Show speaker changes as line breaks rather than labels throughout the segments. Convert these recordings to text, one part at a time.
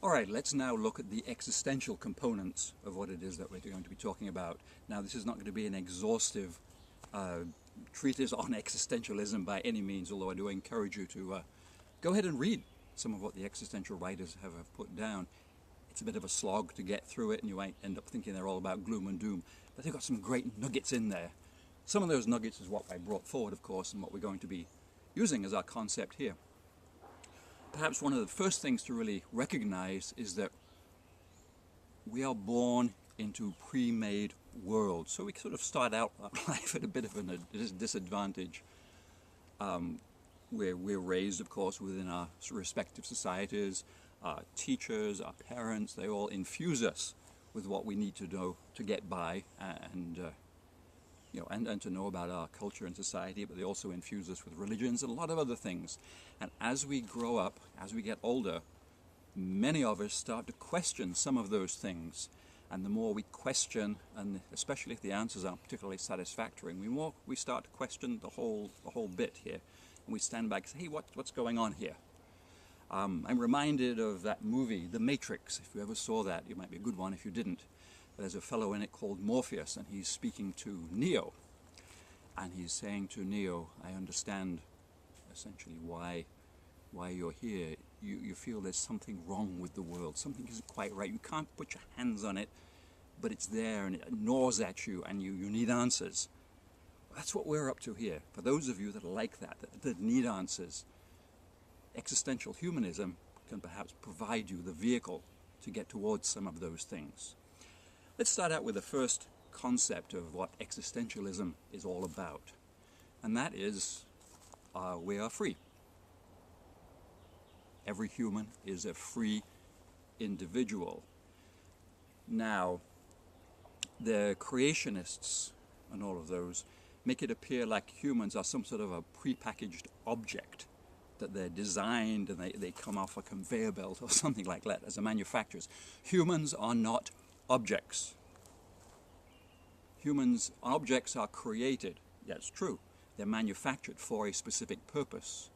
Alright, let's now look at the existential components of what it is that we're going to be talking about. Now, this is not going to be an exhaustive treatise on existentialism by any means, although I do encourage you to go ahead and read some of what the existential writers have put down. It's a bit of a slog to get through it, and you might end up thinking they're all about gloom and doom, but they've got some great nuggets in there. Some of those nuggets is what I brought forward, of course, and what we're going to be using as our concept here. Perhaps one of the first things to really recognize is that we are born into pre-made worlds. So we sort of start out life at a bit of a disadvantage. We're raised, of course, within our respective societies. Our teachers, our parents, they all infuse us with what we need to know to get by and to know about our culture and society, but they also infuse us with religions and a lot of other things. And as we grow up, as we get older, many of us start to question some of those things. And the more we question, and especially if the answers aren't particularly satisfactory, we start to question the whole bit here. And we stand back and say, hey, what's going on here? I'm reminded of that movie, The Matrix. If you ever saw that, it might be a good one if you didn't. There's a fellow in it called Morpheus, and he's speaking to Neo. And he's saying to Neo, I understand essentially why you're here. You feel there's something wrong with the world. Something isn't quite right. You can't put your hands on it, but it's there and it gnaws at you, and you need answers. Well, that's what we're up to here. For those of you that are like that need answers, existential humanism can perhaps provide you the vehicle to get towards some of those things. Let's start out with the first concept of what existentialism is all about, and that is we are free. Every human is a free individual. Now, the creationists and all of those make it appear like humans are some sort of a prepackaged object, that they're designed and they come off a conveyor belt or something like that as a manufacturers. Humans are not objects. Objects are created, that's true. They're manufactured for a specific purpose.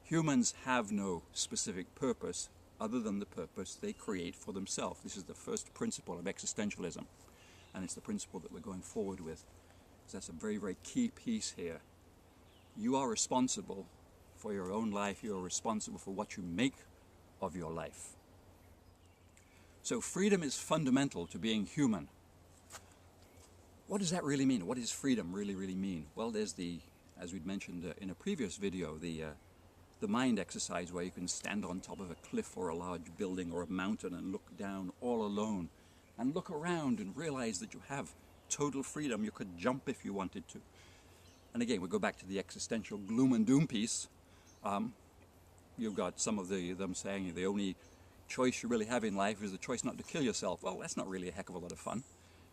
Humans have no specific purpose other than the purpose they create for themselves. This is the first principle of existentialism, and it's the principle that we're going forward with. That's a very, very key piece here. You are responsible for your own life. You are responsible for what you make of your life. So freedom is fundamental to being human. What does that really mean? What does freedom really mean? Well, there's as we'd mentioned in a previous video, the mind exercise where you can stand on top of a cliff or a large building or a mountain and look down all alone and look around and realize that you have total freedom. You could jump if you wanted to. And again, we go back to the existential gloom and doom piece. You've got some of them saying the only choice you really have in life is the choice not to kill yourself. Well, that's not really a heck of a lot of fun.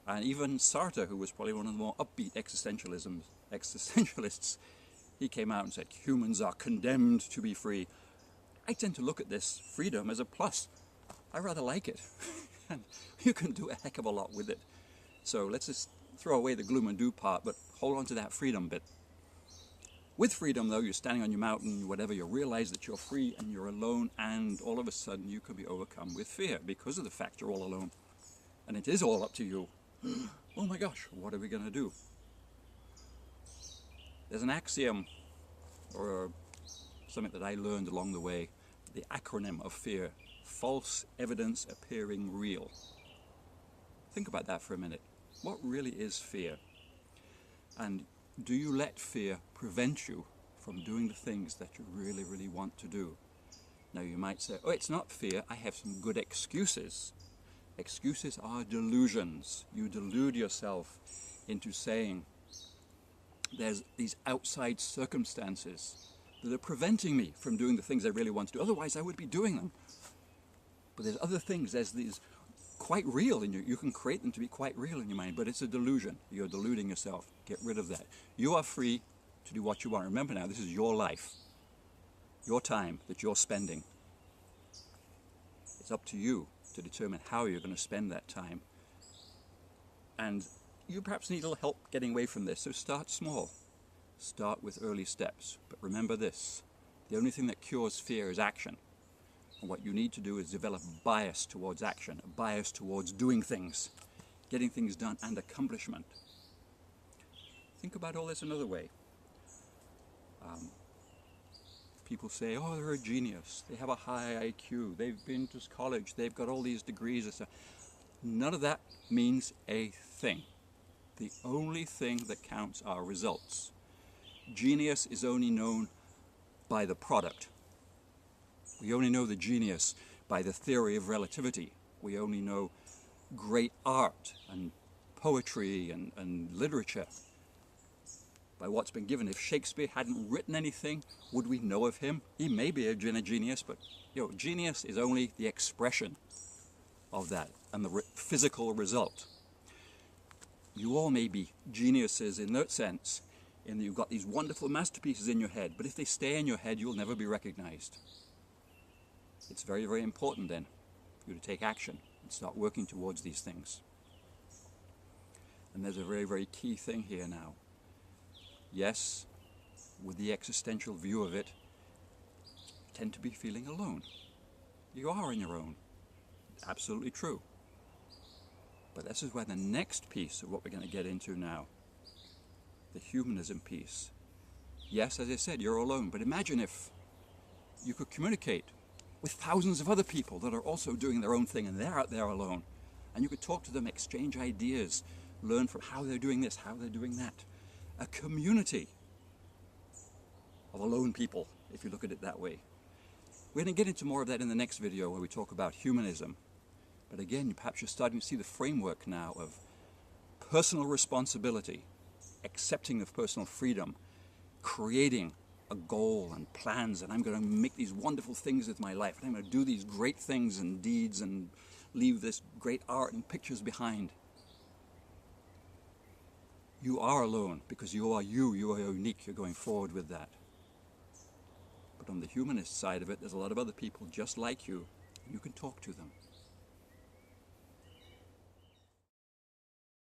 And even Sartre, who was probably one of the more upbeat existentialists, he came out and said, humans are condemned to be free. I tend to look at this freedom as a plus. I rather like it. And you can do a heck of a lot with it. So let's just throw away the gloom and doom part, but hold on to that freedom bit. With freedom, though, you're standing on your mountain, whatever, you realize that you're free and you're alone, and all of a sudden you can be overcome with fear because of the fact you're all alone. And it is all up to you. Oh my gosh, what are we going to do? There's an axiom, or something that I learned along the way, the acronym of fear: false evidence appearing real. Think about that for a minute. What really is fear? And do you let fear prevent you from doing the things that you really want to do? Now you might say, oh, it's not fear, I have some good excuses. Excuses are delusions. You delude yourself into saying, there's these outside circumstances that are preventing me from doing the things I really want to do. Otherwise, I would be doing them. But there's other things. There's these quite real, and you can create them to be quite real in your mind, but it's a delusion. You're deluding yourself. Get rid of that. You are free to do what you want. Remember now, this is your life, your time that you're spending. It's up to you to determine how you're going to spend that time. And you perhaps need a little help getting away from this, so start small. Start with early steps. But remember this, the only thing that cures fear is action. And what you need to do is develop a bias towards action, a bias towards doing things, getting things done, and accomplishment. Think about all this another way. People say, oh, they're a genius, they have a high IQ, they've been to college, they've got all these degrees and stuff. None of that means a thing. The only thing that counts are results. Genius is only known by the product. We only know the genius by the theory of relativity. We only know great art and poetry and literature by what's been given. If Shakespeare hadn't written anything, would we know of him? He may be a genius, but genius is only the expression of that and the physical result. You all may be geniuses in that sense, in that you've got these wonderful masterpieces in your head, but if they stay in your head, you'll never be recognized. It's very, very important then for you to take action and start working towards these things. And there's a very, very key thing here now. Yes, with the existential view of it, you tend to be feeling alone. You are on your own. Absolutely true. But this is where the next piece of what we're going to get into now, the humanism piece. Yes, as I said, you're alone, but imagine if you could communicate with thousands of other people that are also doing their own thing and they're out there alone. And you could talk to them, exchange ideas, learn from how they're doing this, how they're doing that. A community of alone people, if you look at it that way. We're going to get into more of that in the next video where we talk about humanism. But again, perhaps you're starting to see the framework now of personal responsibility, accepting of personal freedom, creating a goal and plans, and I'm going to make these wonderful things with my life, and I'm going to do these great things and deeds and leave this great art and pictures behind. You are alone because you are unique, you're going forward with that. But on the humanist side of it, there's a lot of other people just like you, and you can talk to them.